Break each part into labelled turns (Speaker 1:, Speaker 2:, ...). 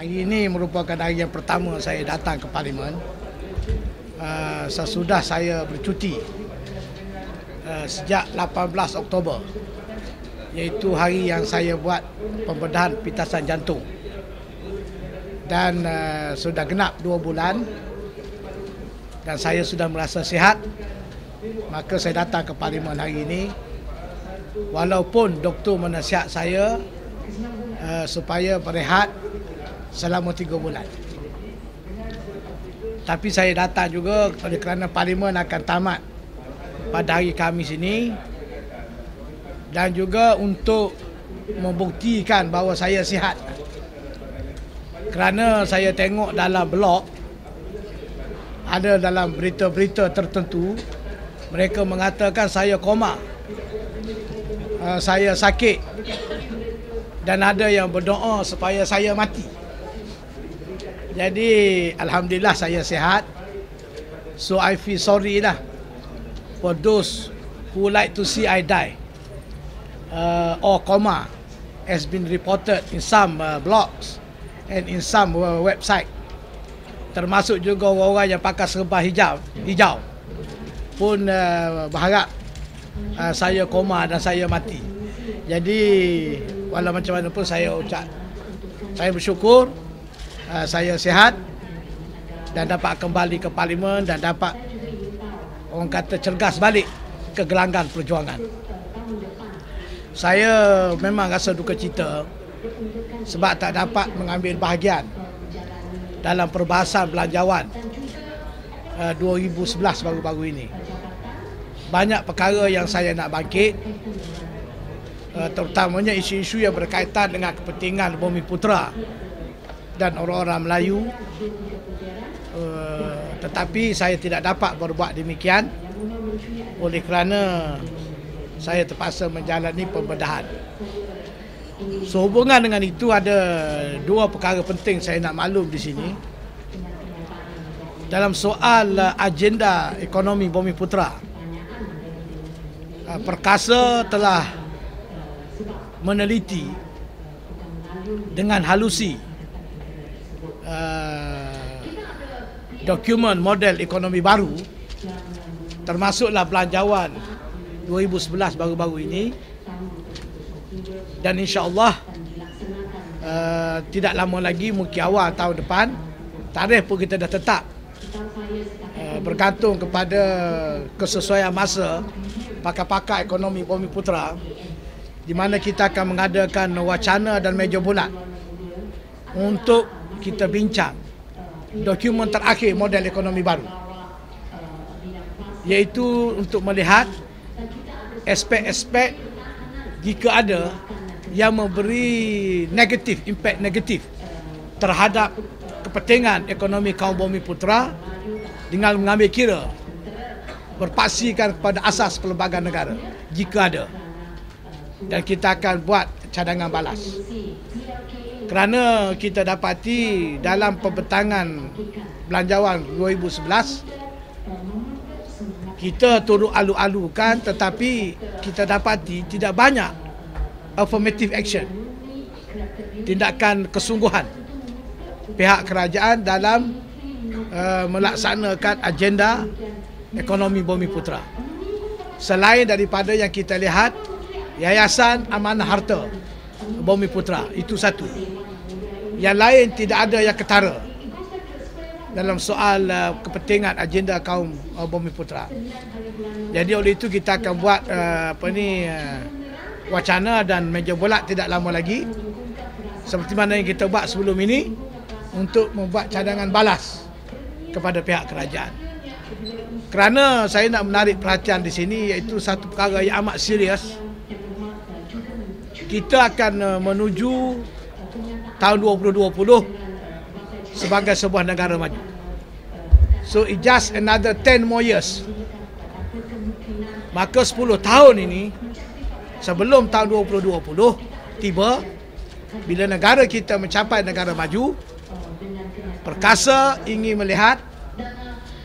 Speaker 1: Hari ini merupakan hari yang pertama saya datang ke Parlimen sesudah saya bercuti sejak 18 Oktober, iaitu hari yang saya buat pembedahan pitasan jantung. Dan sudah genap 2 bulan dan saya sudah merasa sihat, maka saya datang ke Parlimen hari ini. Walaupun doktor menasihat saya supaya berehat selama 3 bulan. Tapi saya datang juga kerana Parlimen akan tamat pada hari Khamis ini, dan juga untuk membuktikan bahawa saya sihat. Kerana saya tengok dalam blog, ada dalam berita-berita tertentu, mereka mengatakan saya koma, saya sakit, dan ada yang berdoa supaya saya mati. Jadi alhamdulillah saya sihat. So I feel sorry lah for those who like to see I die or coma, has been reported in some blogs and in some website. Termasuk juga orang-orang yang pakai serba hijau pun berharap saya koma dan saya mati. Jadi walau macam mana pun saya bersyukur saya sihat dan dapat kembali ke Parlimen dan dapat, orang kata, cergas balik ke gelanggang perjuangan. Saya memang rasa duka cita sebab tak dapat mengambil bahagian dalam perbahasan belanjawan 2011 baru-baru ini. Banyak perkara yang saya nak bangkit, terutamanya isu-isu yang berkaitan dengan kepentingan Bumiputera dan orang-orang Melayu, tetapi saya tidak dapat berbuat demikian oleh kerana saya terpaksa menjalani pembedahan. Sehubungan dengan itu, ada 2 perkara penting saya nak maklum di sini. Dalam soal agenda ekonomi Bumiputera, Perkasa telah meneliti dengan halusi dokumen model ekonomi baru, termasuklah belanjawan 2011 baru-baru ini, dan insya-Allah tidak lama lagi, mungkin awal tahun depan, tarikh pun kita dah tetap, bergantung kepada kesesuaian masa pakar-pakar ekonomi Bumiputera, di mana kita akan mengadakan wacana dan meja bulat untuk kita bincang dokumen terakhir model ekonomi baru, iaitu untuk melihat aspek-aspek jika ada yang memberi impact negatif terhadap kepentingan ekonomi kaum Bumiputera, dengan mengambil kira berpaksikan kepada asas perlembagaan negara jika ada, dan kita akan buat cadangan balas. Kerana kita dapati dalam pembentangan belanjawan 2011 kita turut alu-alukan, tetapi kita dapati tidak banyak affirmative action, tindakan kesungguhan pihak kerajaan dalam melaksanakan agenda ekonomi Bumiputera. Selain daripada yang kita lihat, Yayasan Amanah Harta Bumiputera, itu satu. Yang lain tidak ada yang ketara dalam soal kepentingan agenda kaum Bumiputera. Jadi oleh itu kita akan buat wacana dan meja bulat tidak lama lagi, seperti mana yang kita buat sebelum ini, untuk membuat cadangan balas kepada pihak kerajaan. Kerana saya nak menarik perhatian di sini, iaitu satu perkara yang amat serius. Kita akan menuju tahun 2020 sebagai sebuah negara maju. So it just another 10 more years. Maka 10 tahun ini, sebelum tahun 2020 tiba, bila negara kita mencapai negara maju, Perkasa ingin melihat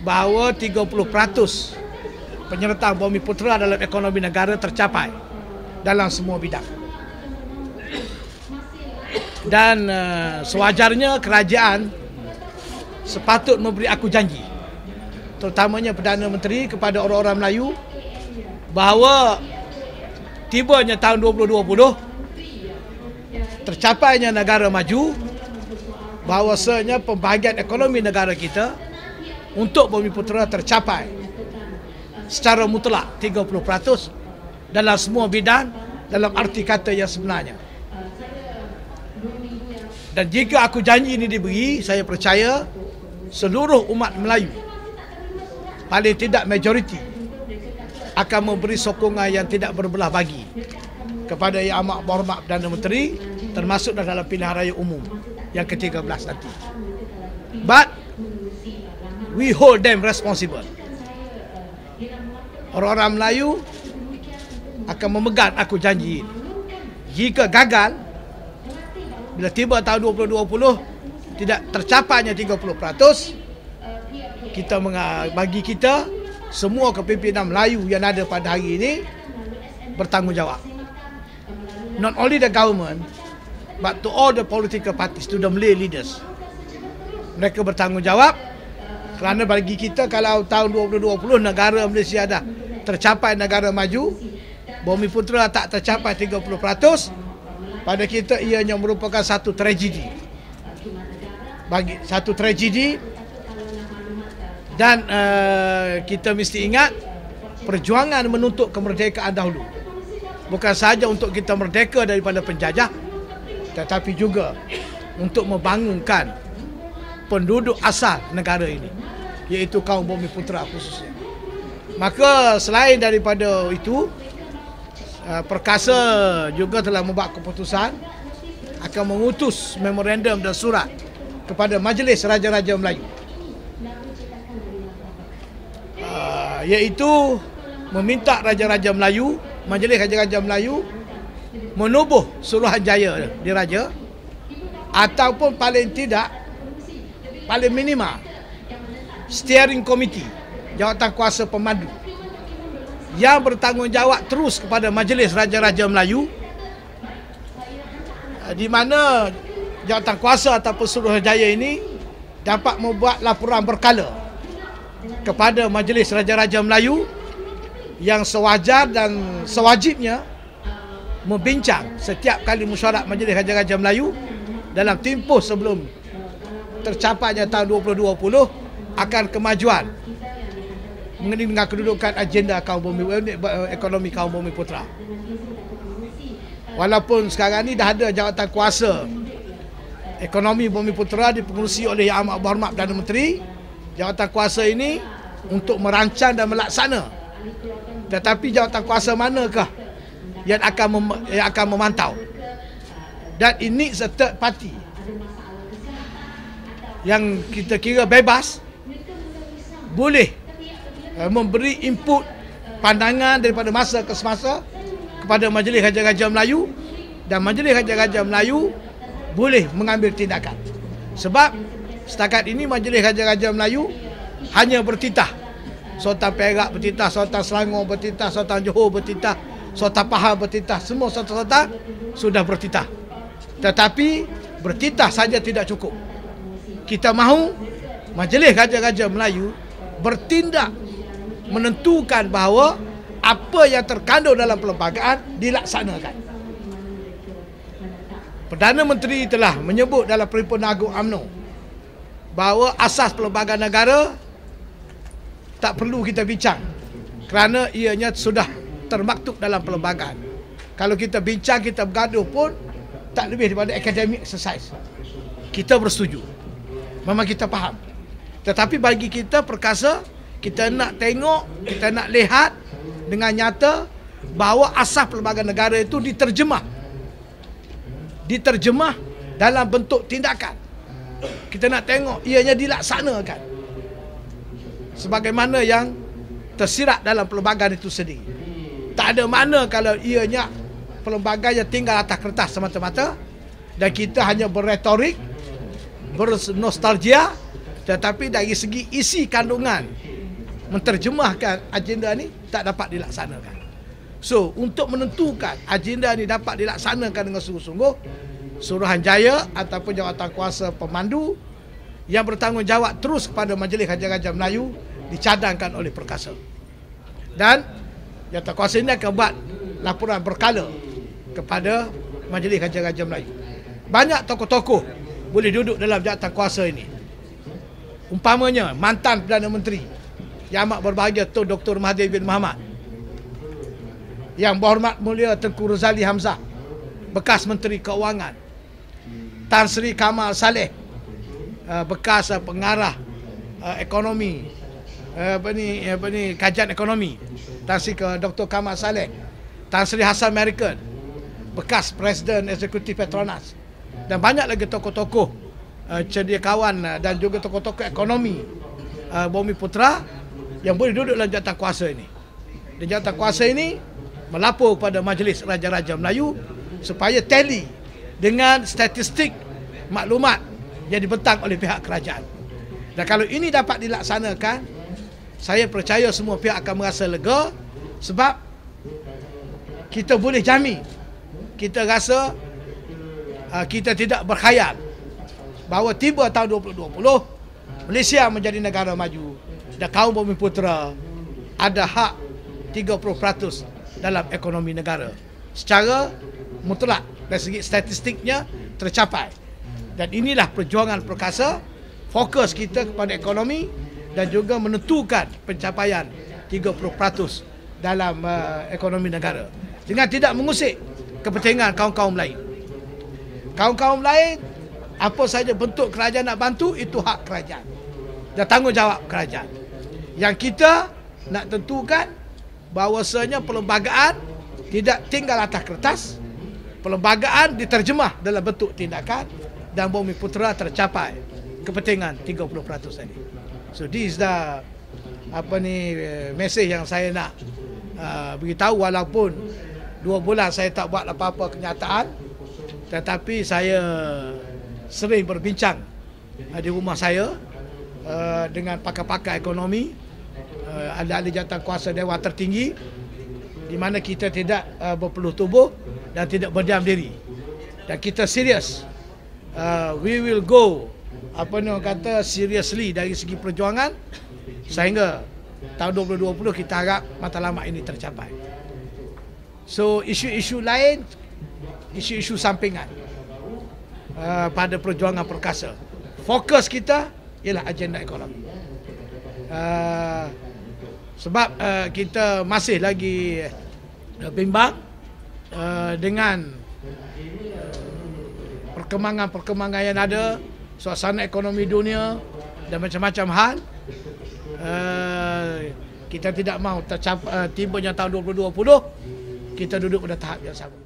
Speaker 1: bahawa 30% penyertaan Bumiputera dalam ekonomi negara tercapai dalam semua bidang. Dan sewajarnya kerajaan sepatut memberi aku janji, terutamanya Perdana Menteri kepada orang-orang Melayu, bahawa tibanya tahun 2020, tercapainya negara maju, bahawasanya pembahagian ekonomi negara kita untuk Bumiputera tercapai secara mutlak 30% dalam semua bidang, dalam arti kata yang sebenarnya. Dan jika aku janji ini diberi, saya percaya seluruh umat Melayu, paling tidak majoriti, akan memberi sokongan yang tidak berbelah bagi kepada Yang Amat Berhormat Perdana Menteri, termasuk dalam pilihan raya umum yang ke-13 nanti. But we hold them responsible. Orang-orang Melayu akan memegang aku janji ini. Jika gagal, bila tiba tahun 2020 tidak tercapainya 30%, kita bagi kita semua kepimpinan Melayu yang ada pada hari ini bertanggungjawab. Not only the government, but to all the political parties, to the Malay leaders. Mereka bertanggungjawab kerana bagi kita, kalau tahun 2020 negara Malaysia dah tercapai negara maju, Bumiputera tak tercapai 30%, pada kita ianya merupakan satu tragedi. Satu tragedi. Dan kita mesti ingat, perjuangan menuntut kemerdekaan dahulu bukan sahaja untuk kita merdeka daripada penjajah, tetapi juga untuk membangunkan penduduk asal negara ini, iaitu kaum Bumiputera khususnya. Maka selain daripada itu, Perkasa juga telah membuat keputusan akan mengutus memorandum dan surat kepada Majlis Raja-Raja Melayu, iaitu meminta Raja-Raja Melayu, Majlis Raja-Raja Melayu menubuh Suruhanjaya Diraja, ataupun paling tidak, paling minima, Steering Committee, Jawatankuasa Pemandu, yang bertanggungjawab terus kepada Majlis Raja-Raja Melayu, di mana Jawatankuasa ataupun Suruhanjaya ini dapat membuat laporan berkala kepada Majlis Raja-Raja Melayu, yang sewajar dan sewajibnya membincang setiap kali mesyuarat Majlis Raja-Raja Melayu dalam tempoh sebelum tercapainya tahun 2020 akan kemajuan mengenai dengan kedudukan agenda ekonomi kaum Bumiputera. Walaupun sekarang ni dah ada Jawatankuasa Ekonomi Bumiputera dipengerusi oleh Yang Amat Berhormat Perdana Menteri, Jawatankuasa ini untuk merancang dan melaksana. Tetapi Jawatankuasa manakah yang akan memantau? Dan ini third party yang kita kira bebas, boleh memberi input pandangan daripada masa ke semasa kepada Majlis Raja-Raja Melayu, dan Majlis Raja-Raja Melayu boleh mengambil tindakan. Sebab setakat ini Majlis Raja-Raja Melayu hanya bertitah. Sultan Perak bertitah, Sultan Selangor bertitah, Sultan Johor bertitah, Sultan Pahang bertitah, semua sultan-sultan sudah bertitah. Tetapi bertitah saja tidak cukup. Kita mahu Majlis Raja-Raja Melayu bertindak, menentukan bahawa apa yang terkandung dalam perlembagaan dilaksanakan. Perdana Menteri telah menyebut dalam Perhimpunan Agung UMNO bahawa asas perlembagaan negara tak perlu kita bincang kerana ianya sudah termaktub dalam perlembagaan. Kalau kita bincang, kita bergaduh pun tak lebih daripada academic exercise. Kita bersetuju, memang kita faham. Tetapi bagi kita Perkasa, kita nak tengok, kita nak lihat dengan nyata bahawa asas perlembagaan negara itu diterjemah dalam bentuk tindakan. Kita nak tengok ianya dilaksanakan sebagaimana yang tersirat dalam perlembagaan itu sendiri. Tak ada makna kalau ianya perlembagaan yang tinggal atas kertas semata-mata dan kita hanya berretorik, bernostalgia, tetapi dari segi isi kandungan menterjemahkan agenda ni tak dapat dilaksanakan. So, untuk menentukan agenda ni dapat dilaksanakan dengan sungguh-sungguh, Suruhanjaya ataupun jawatan kuasa pemandu yang bertanggungjawab terus kepada Majlis Raja-Raja Melayu dicadangkan oleh Perkasa. Dan jawatan kuasa ini akan buat laporan berkala kepada Majlis Raja-Raja Melayu. Banyak tokoh-tokoh boleh duduk dalam jawatan kuasa ini. Umpamanya mantan Perdana Menteri Yang Amat Berbahagia Tun Dr. Mahathir bin Mohamad, Yang Berhormat Mulia Tengku Rozali Hamzah, bekas Menteri Keuangan, Tan Sri Kamal Saleh, bekas pengarah ekonomi, kajian ekonomi, Tan Sri Dr. Kamal Saleh, Tan Sri Hassan American, bekas Presiden Eksekutif Petronas, dan banyak lagi tokoh-tokoh cendekiawan dan juga tokoh-tokoh ekonomi Bumiputera yang boleh duduk dalam jawatan kuasa ini. Dan jawatan kuasa ini melapor kepada Majlis Raja-Raja Melayu supaya tally dengan statistik maklumat yang dibentang oleh pihak kerajaan. Dan kalau ini dapat dilaksanakan, saya percaya semua pihak akan merasa lega, sebab kita boleh jamin, kita rasa kita tidak berkhayal bahawa tiba tahun 2020 Malaysia menjadi negara maju dan kaum Bumiputera ada hak 30% dalam ekonomi negara secara mutlak, dari segi statistiknya tercapai. Dan inilah perjuangan Perkasa, fokus kita kepada ekonomi dan juga menentukan pencapaian 30% dalam ekonomi negara dengan tidak mengusik kepentingan kaum-kaum lain. Kaum-kaum lain, apa saja bentuk kerajaan nak bantu, itu hak kerajaan dan tanggungjawab kerajaan. Yang kita nak tentukan bahawasanya perlembagaan tidak tinggal atas kertas, perlembagaan diterjemah dalam bentuk tindakan, dan Bumiputera tercapai kepentingan 30% tadi. So this is the mesej yang saya nak beritahu. Walaupun 2 bulan saya tak buat apa-apa kenyataan, tetapi saya sering berbincang di rumah saya dengan pakar-pakar ekonomi, ahli-ahli jawatan kuasa Dewan Tertinggi, di mana kita tidak berpeluh tubuh dan tidak berdiam diri, dan kita serius. We will go seriously dari segi perjuangan sehingga tahun 2020 kita harap matlamat ini tercapai. So isu-isu lain, isu-isu sampingan pada perjuangan Perkasa. Fokus kita ialah agenda ekonomi. Sebab kita masih lagi bimbang dengan perkembangan yang ada, suasana ekonomi dunia dan macam-macam hal. Kita tidak mahu tibanya tahun 2020 kita duduk pada tahap yang sama.